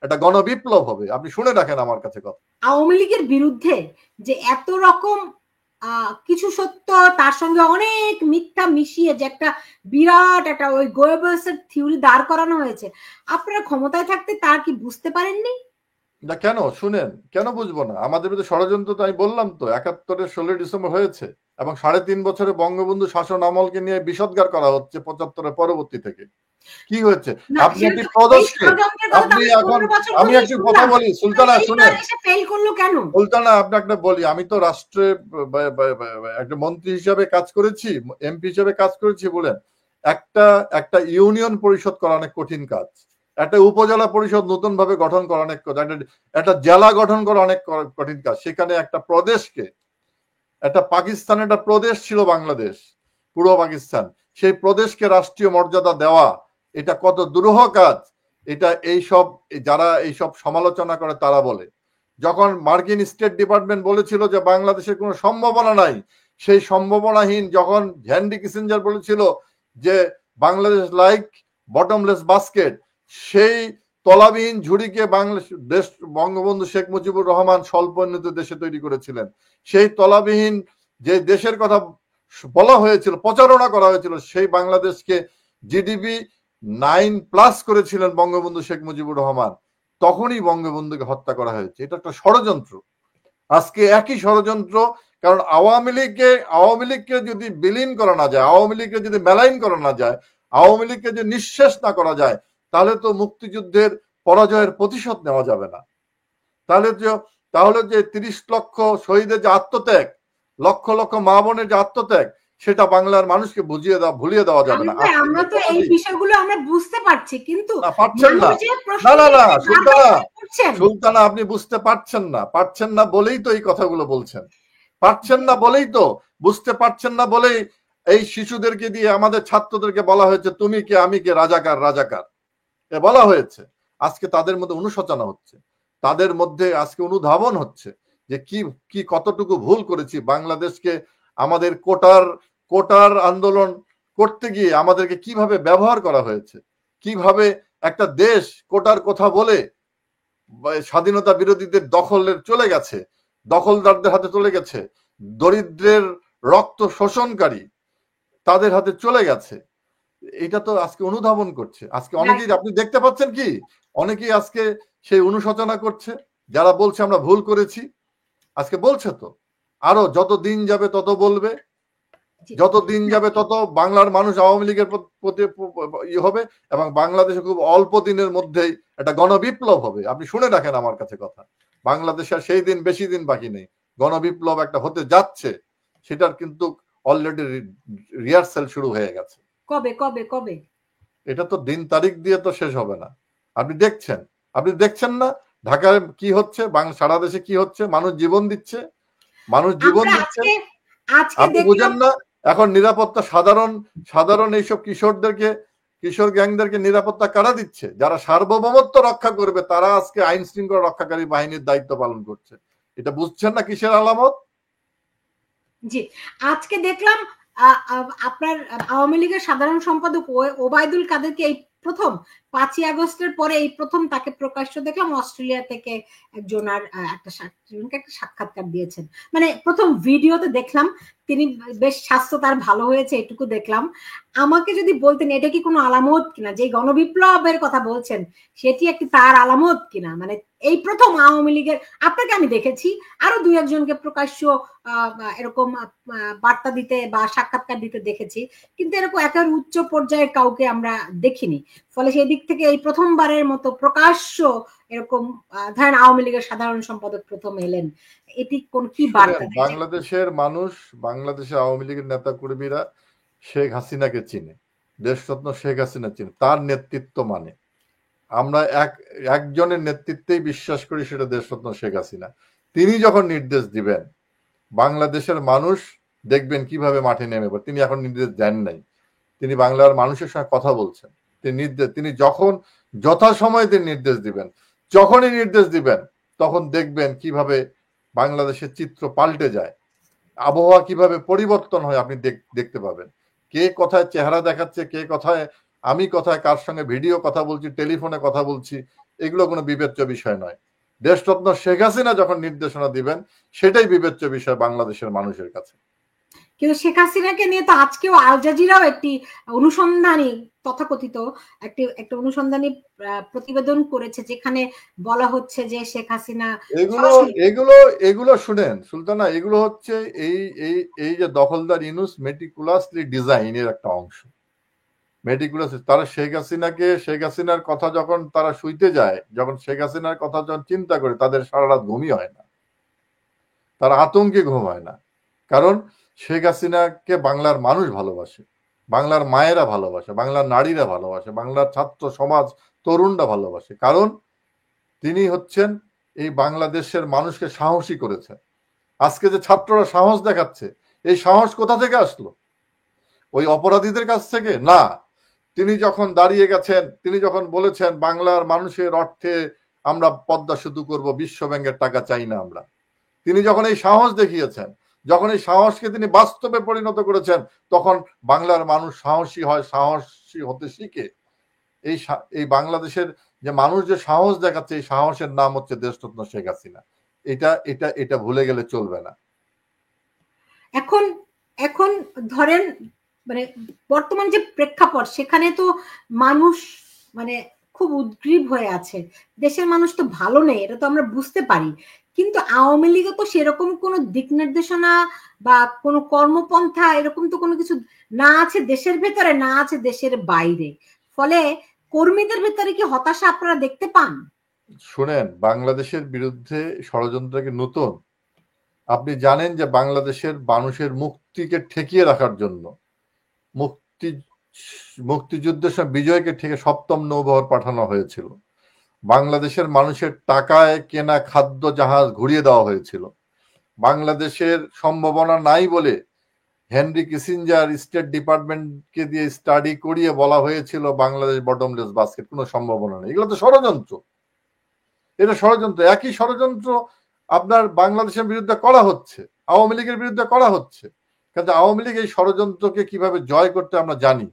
একটা গণবিপ্লব হবে। আপনি শুনে রাখেন আমার কাছে কথা। আওয়ামী লীগের বিরুদ্ধে যে এত রকম কিছু সত্য তার সঙ্গে অনেক মিথ্যা মিশিয়ে যে একটা বিরাট একটা ওই গোয়েবলসের থিওরি দাঁড় করানো হয়েছে, আপনারা ক্ষমতায় থাকতে তা কি বুঝতে পারেননি? না কেন শুনেন, কেন বুঝবো না? আমাদের বিরুদ্ধে ষড়যন্ত্র তো আমি বললাম তো, ৭১-এর ১৬ ডিসেম্বর হয়েছে এবং ৩.৫ বছরে বঙ্গবন্ধু শাসন আমলকে নিয়ে বিষোদ্গার করা হচ্ছে ৭৫-এর পরবর্তী থেকে। কি হয়েছে? না আপনি সেটা একটি তো এই পদস্কে, ষড়যন্ত্রের কথা তো আপনি আমরা এখন ১৫ বছর আমি ধরেই একটি কথা শুনলাম, বলি তো সুলতানা এইবার শুনেন, এসে ফেল করলো কেন? সুলতানা আপনাকে একটা বলি, আমি তো রাষ্ট্রে একটা মন্ত্রী হিসাবে কাজ করেছি, এমপি হিসাবে কাজ করেছি বলেন। একটা একটা ইউনিয়ন পরিষদ করা অনেক কঠিন কাজ, একটা উপজেলা পরিষদ নতুন ভাবে গঠন করা অনেক একটা জেলা গঠন করা অনেক কঠিন কাজ। সেখানে একটা প্রদেশকে, একটা পাকিস্তানের একটা প্রদেশ ছিল বাংলাদেশ, পূর্ব পাকিস্তান, সেই প্রদেশকে রাষ্ট্রীয় মর্যাদা দেওয়া এটা কত দুরূহ কাজ। এটা এইসব যারা এইসব সমালোচনা করে তারা বলে। যখন মার্কিন স্টেট ডিপার্টমেন্ট বলেছিল যে বাংলাদেশের কোনো সম্ভাবনা নাই, সেই সম্ভাবনাহীন যখন হেনরি কিসিঞ্জার বলেছিল যে বাংলাদেশ লাইক বটমলেস বাস্কেট, সেই তলাবিহীন ঝুড়িকে বাংলাদেশ দেশ বঙ্গবন্ধু শেখ মুজিবুর রহমান স্বল্প উন্নত দেশে তৈরি করেছিলেন। সেই তলাবিহীন যে দেশের কথা বলা হয়েছিল, প্রচারণা করা হয়েছিল, সেই বাংলাদেশকে জিডিপি 9+ করেছিলেন বঙ্গবন্ধু শেখ মুজিবুর রহমান। তখনই বঙ্গবন্ধুকে হত্যা করা হয়েছে। এটা একটা ষড়যন্ত্র। আজকে একই ষড়যন্ত্র। কারণ আওয়ামী লীগকে যদি বিলীন করা না যায়, আওয়ামী লীগকে যদি মেলাইন করা না যায়, আওয়ামী লীগকে যদি নিঃশেষ না করা যায়, তাহলে তো মুক্তিযুদ্ধের পরাজয়ের প্রতিশোধ নেওয়া যাবে না। তাহলে যে ৩০ লক্ষ শহীদের যে আত্মত্যাগ, লক্ষ লক্ষ মা বোনের যে আত্মত্যাগ, সেটা বাংলার মানুষকে ভুলিয়ে দেওয়া যাবে না। আমরা তো এই বিষয়গুলো আমরা বুঝতে পারছি, কিন্তু না পারছেন না, সুলতানা আপনি বুঝতে পারছেন না বলেই তো এই কথাগুলো বলছেন। পারছেন না বলেই তো, বুঝতে পারছেন না বলেই এই শিশুদেরকে দিয়ে আমাদের ছাত্রদেরকে বলা হয়েছে তুমি কে আমি কে, রাজাকার রাজাকার এ বলা হয়েছে। আজকে তাদের মধ্যে অনুশোচনা হচ্ছে, তাদের মধ্যে আজকে অনুধাবন হচ্ছে যে কি কতটুকু ভুল করেছি। বাংলাদেশকে আমাদের কোটার আন্দোলন করতে গিয়ে আমাদেরকে কিভাবে ব্যবহার করা হয়েছে, কিভাবে একটা দেশ কোটার কথা বলে স্বাধীনতা বিরোধীদের দখলদারদের হাতে চলে গেছে, দরিদ্রের রক্ত শোষণকারী তাদের হাতে চলে গেছে। এটা তো আজকে অনুধাবন করছে। আজকে অনেকেই আপনি দেখতে পাচ্ছেন কি, অনেকেই আজকে সেই অনুশোচনা করছে, যারা বলছে আমরা ভুল করেছি। আজকে বলছে তো, আরো যত দিন যাবে তত বলবে, যত দিন যাবে তত বাংলার মানুষ আওয়ামী লীগের প্রতি হবে এবং বাংলাদেশে খুব অল্প দিনের মধ্যেই একটা গণবিপ্লব হবে। আপনি শুনে রাখেন আমার কাছে কথা। বাংলাদেশের সেই দিন বেশি দিন বাকি নেই, গণবিপ্লব একটা হতে যাচ্ছে। সেটার কিন্তু অলরেডি রিহার্সাল শুরু হয়ে গেছে। কবে কবে কবে এটা তো দিন তারিখ দিয়ে তো শেষ হবে না। আপনি দেখছেন না ঢাকায় কি হচ্ছে, সারা দেশে কি হচ্ছে, মানুষ জীবন দিচ্ছে। আপনি বুঝেন না? এখন নিরাপত্তা সাধারণ এইসব কিশোর গ্যাংদেরকে নিরাপত্তা কারা দিচ্ছে? যারা সার্বভৌমত্ব রক্ষা করবে তারা আজকে আইন শৃঙ্খলা রক্ষাকারী বাহিনীর দায়িত্ব পালন করছে। এটা বুঝছেন না কিসের আলামত? জি, আজকে দেখলাম আপনার আওয়ামী লীগের সাধারণ সম্পাদক ওবায়দুল কাদেরকে এই প্রথম 5ই আগস্টের পরে এই প্রথম তাকে প্রকাশ্য দেখলাম অস্ট্রেলিয়া থেকে একজন আর একটা সাক্ষাৎকার দিয়েছেন। মানে প্রথম ভিডিওতে দেখলাম তিনি বেশ স্বাস্থ্য তার ভালো হয়েছে, এটুকু দেখলাম। আমাকে যদি বলতেন এটা কি কোনো আলামত কিনা, যে গণবিপ্লবের কথা বলছেন সেটি একটি তার আলামত কিনা। মানে এই প্রথম আওয়ামী লীগের, আপনাকে আমি দেখেছি আরো 2-1জনকে প্রকাশ্য এরকম বার্তা দিতে বা সাক্ষাৎকার দিতে দেখেছি, কিন্তু এরকম একেবারে উচ্চ পর্যায়ের কাউকে আমরা দেখিনি। ফলে সেই দিক থেকে এই প্রথমবারের মতো প্রকাশ্য এরকম ধরেন আওয়ামী লীগের সাধারণ সম্পাদক প্রথম এলেন, এটি কোন কি বার্তা? বাংলাদেশের মানুষ, বাংলাদেশের আওয়ামী লীগের নেতা কর্মীরা শেখ হাসিনাকে চিনে, দেশরত্ন শেখ হাসিনা চিনে, তার নেতৃত্ব মানে আমরা একজনের নেতৃত্বেই বিশ্বাস করি, সেটা দেশরত্ন শেখ হাসিনা। তিনি যখন নির্দেশ দিবেন বাংলাদেশের মানুষ দেখবেন কিভাবে মাঠে নেমে। তিনি এখন নির্দেশ দেন নাই, তিনি বাংলার মানুষের সঙ্গে কথা বলছেন। তিনি যখন যথাসময়ে তিনি নির্দেশ দিবেন, যখনই নির্দেশ দিবেন তখন দেখবেন কিভাবে বাংলাদেশের চিত্র পাল্টে যায়, আবহাওয়া কিভাবে পরিবর্তন হয় আপনি দেখতে পাবেন। কে কোথায় চেহারা দেখাচ্ছে, কে কোথায়, আমি কোথায় কার সঙ্গে ভিডিও কথা বলছি, টেলিফোনে কথা বলছি, এগুলো কোনো বিবেচ্য বিষয় নয়। দেশরত্ন শেখ হাসিনা যখন নির্দেশনা দিবেন সেটাই বিবেচ্য বিষয় বাংলাদেশের মানুষের কাছে। কিন্তু শেখ হাসিনাকে নিয়ে তো আজকেও আল জাজিরাও একটি অনুসন্ধানী তথাকথিত একটা অনুসন্ধানী প্রতিবেদন করেছে, যেখানে বলা হচ্ছে যে শেখ হাসিনা এগুলো এগুলো এগুলো শুনেন সুলতানা, এগুলো হচ্ছে এই এই এই যে দখলদার ইউনুস মেটিকুলাসলি ডিজাইনের একটা অংশ। মেটিকুলাস তারা শেখ হাসিনার কথা যখন তারা শুইতে যায়, যখন শেখ হাসিনার কথা যখন চিন্তা করে, তাদের সারা রাত ঘুমই হয় না, তারা আতঙ্কে ঘুম হয় না। কারণ শেখ হাসিনাকে বাংলার মানুষ ভালোবাসে, বাংলার মায়েরা ভালোবাসে, বাংলার নারীরা ভালোবাসে, বাংলার ছাত্র সমাজ তরুণরা ভালোবাসে। কারণ তিনি হচ্ছেন এই বাংলাদেশের মানুষকে সাহসী করেছেন। আজকে যে ছাত্ররা সাহস দেখাচ্ছে, এই সাহস কোথা থেকে আসলো? ওই অপরাধীদের কাছ থেকে না। তিনি যখন দাঁড়িয়ে গেছেন, তিনি যখন বলেছেন বাংলার মানুষের অর্থে আমরা পদ্মা সেতু করব, বিশ্ব ব্যাংকের টাকা চাই না আমরা, তিনি যখন এই সাহস দেখিয়েছেন, যখন এই সাহসকে তিনি বাস্তবে পরিণত করেছেন, তখন বাংলার মানুষ সাহসী হয়, সাহসী হতে শিখে। এই বাংলাদেশের যে মানুষ যে সাহস দেখাচ্ছে, এই সাহসের নাম হচ্ছে দেশরত্ন শেখ হাসিনা। এটা এটা এটা ভুলে গেলে চলবে না। এখন এখন ধরেন মানে বর্তমান যে প্রেক্ষাপট, সেখানে তো মানুষ মানে খুব উদ্গ্রীব হয়ে আছে, দেশের মানুষ তো ভালো নেই, এটা তো আমরা বুঝতে পারি। কিন্তু আওয়ামী লীগে তো সেরকম কোনো দিক নির্দেশনা বা কোনো কর্মপন্থা এরকম তো কোনো কিছু না আছে দেশের ভেতরে, না আছে দেশের বাইরে। ফলে কর্মীদের ভেতরে কি হতাশা আপনারা দেখতে পান? শুনেন, বাংলাদেশের বিরুদ্ধে ষড়যন্ত্রকে নতুন। আপনি জানেন যে বাংলাদেশের মানুষের মুক্তিকে ঠেকিয়ে রাখার জন্য, মুক্তিযুদ্ধের সময় বিজয়কে ঠেকে ৭ম নৌবহর পাঠানো হয়েছিল। বাংলাদেশের মানুষের টাকায় কেনা খাদ্য জাহাজ ঘুরিয়ে দেওয়া হয়েছিল। বাংলাদেশের সম্ভাবনা নাই বলে হেনরি কিসিঞ্জার স্টেট ডিপার্টমেন্টকে দিয়ে স্টাডি করিয়ে বলা হয়েছিল বাংলাদেশ বটমলেস বাস্কেট, কোনো সম্ভাবনা নেই। এগুলো তো ষড়যন্ত্র, এটা ষড়যন্ত্র। একই ষড়যন্ত্র আপনার বাংলাদেশের বিরুদ্ধে করা হচ্ছে, আওয়ামী লীগের বিরুদ্ধে করা হচ্ছে। কিন্তু আওয়ামী লীগ এই ষড়যন্ত্রকে কিভাবে জয় করতে আমরা জানি।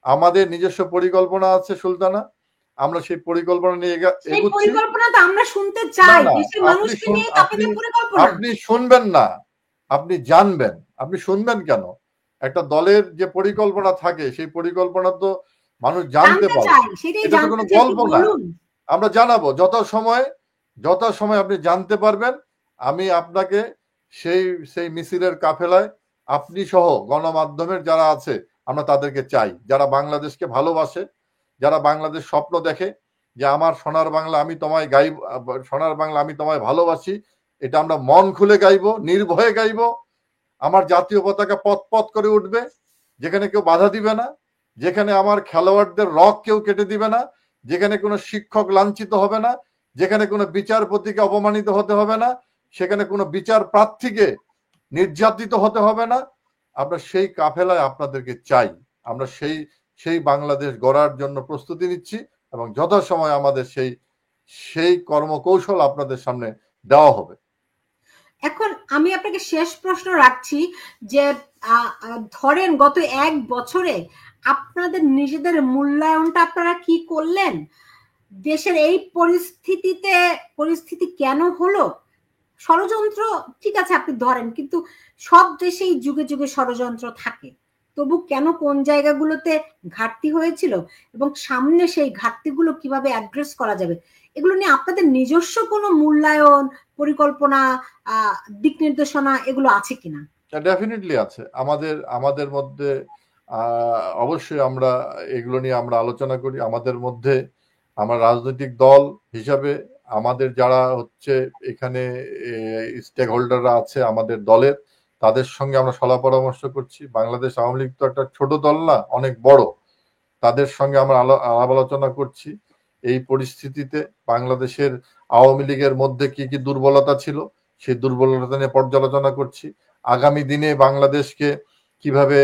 আমাদের নিজস্ব পরিকল্পনা আছে সুলতানা, আমরা সেই পরিকল্পনা নিয়ে এগোচ্ছি। আমরা শুনতে চাই, দেশের মানুষকে নিয়ে আপনাদের পরিকল্পনা। আপনি শুনবেন না, আপনি জানবেন। আপনি শুনবেন কেন? একটা দলের যে পরিকল্পনা থাকে, সেই পরিকল্পনা তো মানুষ জানতে পারে, এটা তো কোনো গল্প না। আমরা জানাবো যত সময় আপনি জানতে পারবেন। আমি আপনাকে সেই মিছিলের কাফেলায় আপনি সহ গণমাধ্যমের যারা আছে, আমরা তাদেরকে চাই, যারা বাংলাদেশকে ভালোবাসে, যারা বাংলাদেশ স্বপ্ন দেখে যে আমার সোনার বাংলা আমি তোমায় গাইব, সোনার বাংলা আমি তোমায় ভালোবাসি, এটা আমরা মন খুলে গাইবো, নির্ভয়ে গাইবো। আমার জাতীয় পতাকা পথ পথ করে উঠবে, যেখানে কেউ বাধা দিবে না, যেখানে আমার খেলোয়াড়দের রক কেউ কেটে দিবে না, যেখানে কোনো শিক্ষক লাঞ্ছিত হবে না, যেখানে কোনো বিচারপতিকে অপমানিত হতে হবে না, সেখানে কোনো বিচার প্রার্থীকে নির্যাতিত হতে হবে না। আমরা সেই কাফেলায় আপনাদেরকে চাই। আমরা সেই বাংলাদেশ গড়ার জন্য প্রস্তুতি নিচ্ছি এবং যথাসময় আমাদের সেই কর্মকৌশল আপনাদের সামনে দেওয়া হবে। এখন আমি আপনাকে শেষ প্রশ্ন রাখছি যে ধরেন গত 1 বছরে আপনাদের নিজেদের মূল্যায়নটা আপনারা কি করলেন? দেশের এই পরিস্থিতি কেন হলো? ষড়যন্ত্র ঠিক আছে আপনি ধরেন, কিন্তু সব দেশেই যুগে যুগে ষড়যন্ত্র থাকে, তবু কেন কোন জায়গাগুলোতে ঘাটতি হয়েছিল এবং সামনে সেই ঘাটতিগুলো কিভাবে অ্যাড্রেস করা যাবে, এগুলো নিয়ে আপনাদের নিজস্ব কোনো মূল্যায়ন, পরিকল্পনা, দিক নির্দেশনা এগুলো আছে কিনা? ডেফিনেটলি আছে। আমাদের মধ্যে অবশ্যই আমরা এগুলো নিয়ে আমরা আলোচনা করি। আমাদের মধ্যে আমরা রাজনৈতিক দল হিসাবে আমাদের যারা হচ্ছে এখানে স্টেক হোল্ডাররা আছে আমাদের দলের, তাদের সঙ্গে আমরা সলা পরামর্শ করছি। বাংলাদেশ আওয়ামী লীগ তো একটা ছোট দল না, অনেক বড়। তাদের সঙ্গে আমরা আলাপ আলোচনা করছি। এই পরিস্থিতিতে বাংলাদেশের আওয়ামী লীগের মধ্যে কি কি দুর্বলতা ছিল, সেই দুর্বলতা নিয়ে পর্যালোচনা করছি। আগামী দিনে বাংলাদেশকে কিভাবে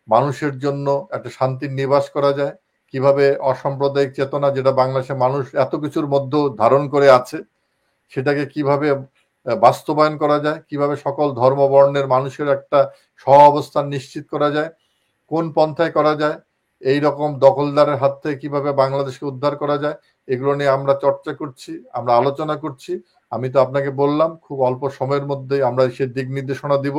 মানুষের জন্য একটা শান্তির নিবাস করা যায়, কিভাবে অসাম্প্রদায়িক চেতনা যেটা বাংলাদেশের মানুষ এত কিছুর মধ্যে ধারণ করে আছে, সেটাকে কিভাবে বাস্তবায়ন করা যায়, কিভাবে সকল ধর্ম বর্ণের মানুষের একটা সহাবস্থান নিশ্চিত করা যায়, কোন পন্থায় করা যায়, এই রকম দখলদারের হাত থেকে কিভাবে বাংলাদেশকে উদ্ধার করা যায়, এগুলো নিয়ে আমরা চর্চা করছি, আমরা আলোচনা করছি। আমি তো আপনাকে বললাম খুব অল্প সময়ের মধ্যেই আমরা সে দিক নির্দেশনা দিব।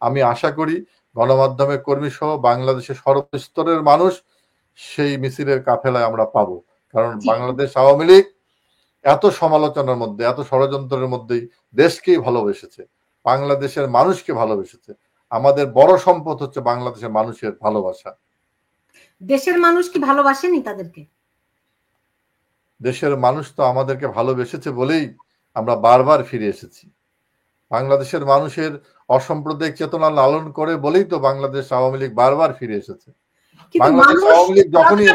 আমি আশা করি গণমাধ্যমের কর্মী সহ বাংলাদেশের সর্বস্তরের মানুষ সেই মিছিলের কাফেলায় আমরা পাবো। কারণ বাংলাদেশ আওয়ামী লীগ এত সমালোচনার মধ্যে, এত ষড়যন্ত্রের মধ্যেই দেশকেই ভালোবেসেছে, বাংলাদেশের মানুষকে ভালোবেসেছে। আমাদের বড় সম্পদ হচ্ছে বাংলাদেশের মানুষের ভালোবাসা। দেশের মানুষ কি ভালোবাসেনি তাদেরকে? দেশের মানুষ তো আমাদেরকে ভালোবেসেছে বলেই আমরা বারবার ফিরে এসেছি। বাংলাদেশের মানুষের অসাম্প্রদায়িক চেতনা লালন করে বলেই তো বাংলাদেশ আওয়ামী লীগ বারবার ফিরে এসেছে। বাংলাদেশ আওয়ামী লীগ যখনই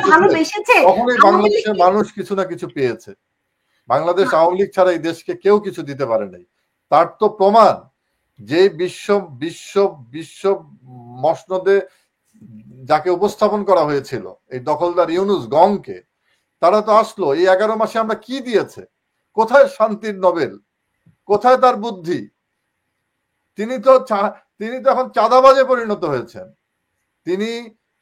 এসেছে তখনই বাংলাদেশের মানুষ কিছু না কিছু পেয়েছে। বাংলাদেশ আওয়ামী লীগ ছাড়া এই দেশকে কেউ কিছু দিতে পারে নাই। তার তো প্রমাণ যে বিশ্ব বিশ্ব বিশ্ব মসনদে যাকে উপস্থাপন করা হয়েছিল, এই দখলদার ইউনুস গংকে, তারা তো আসলো। এই 11 মাসে আমরা কি দিয়েছে? কোথায় শান্তির নোবেল? কোথায় তার বুদ্ধি? তিনি তো এখন চাঁদাবাজে পরিণত হয়েছেন।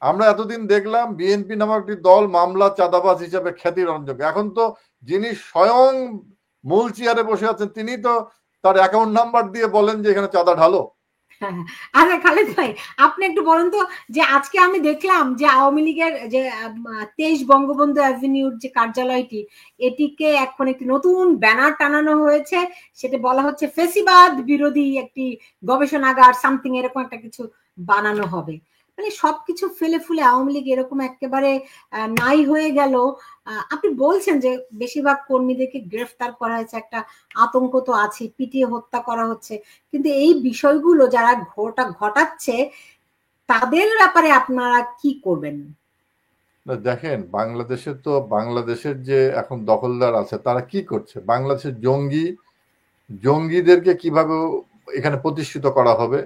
আমরা এতদিন দেখলাম বিএনপি নামক একটি দল মামলা চাঁদাবাজ হিসেবে খ্যাতিরঞ্জক। এখন তো যিনি স্বয়ং মূল চেয়ারে বসে আছেন তিনি তো তার অ্যাকাউন্ট নাম্বার দিয়ে বলেন যে এখানে চাঁদা ঢালো। আরে খালেদ ভাই, আপনি একটু বলেন তো যে আজকে আমি দেখলাম যে আওয়ামী লীগের যে 23 বঙ্গবন্ধু অ্যাভিনিউর যে কার্যালয়টি, এটিকে এখন একটি নতুন ব্যানার টানানো হয়েছে। সেটা বলা হচ্ছে ফেসিবাদ বিরোধী একটি গবেষণাগার, সামথিং এরকম একটা কিছু বানানো হবে। মানে সবকিছু ফেলে ফুলে আওয়ামী লীগ এরকম একেবারে নাই হয়ে গেল। আপনি বলছেন যে বেশিরভাগ কর্মীদেরকে গ্রেফতার করা হয়েছে, একটা আতঙ্ক তো আছে, পিটিয়ে হত্যা করা হচ্ছে, কিন্তু এই বিষয়গুলো যারা ঘটাচ্ছে তাদের ব্যাপারে আপনারা কি করবেন? দেখেন, বাংলাদেশের যে এখন দখলদার আছে তারা কি করছে, বাংলাদেশের জঙ্গিদেরকে কিভাবে এখানে প্রতিষ্ঠিত করা হবে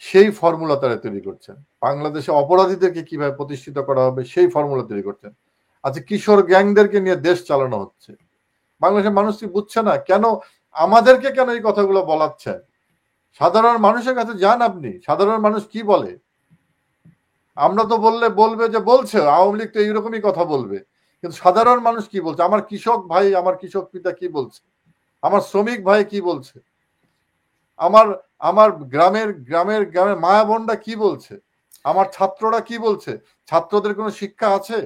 সেই ফর্মুলা তারা তৈরি করছেন। বাংলাদেশে অপরাধীদেরকে কিভাবে প্রতিষ্ঠিত করা হবে সেই ফর্মুলা তৈরি করছেন। আচ্ছা, কিশোর গ্যাংদেরকে নিয়ে দেশ চালানো হচ্ছে। বাংলাদেশের মানুষ কি বুঝছে না? কেন আমাদেরকে কেন এই কথাগুলো বলাচ্ছেন? সাধারণ মানুষের কাছে যান আপনি, সাধারণ মানুষ কি বলে? আমরা তো বলবে যে বলছে আওয়ামী লীগ তো এইরকমই কথা বলবে, কিন্তু সাধারণ মানুষ কি বলছে? আমার কৃষক ভাই, আমার কৃষক পিতা কি বলছে? আমার শ্রমিক ভাই কি বলছে? আমার গ্রামের মায়া বোনরা কি বলছে? আমার ছাত্ররা কি বলছে? ছাত্রদের কোনো শিক্ষা আছে?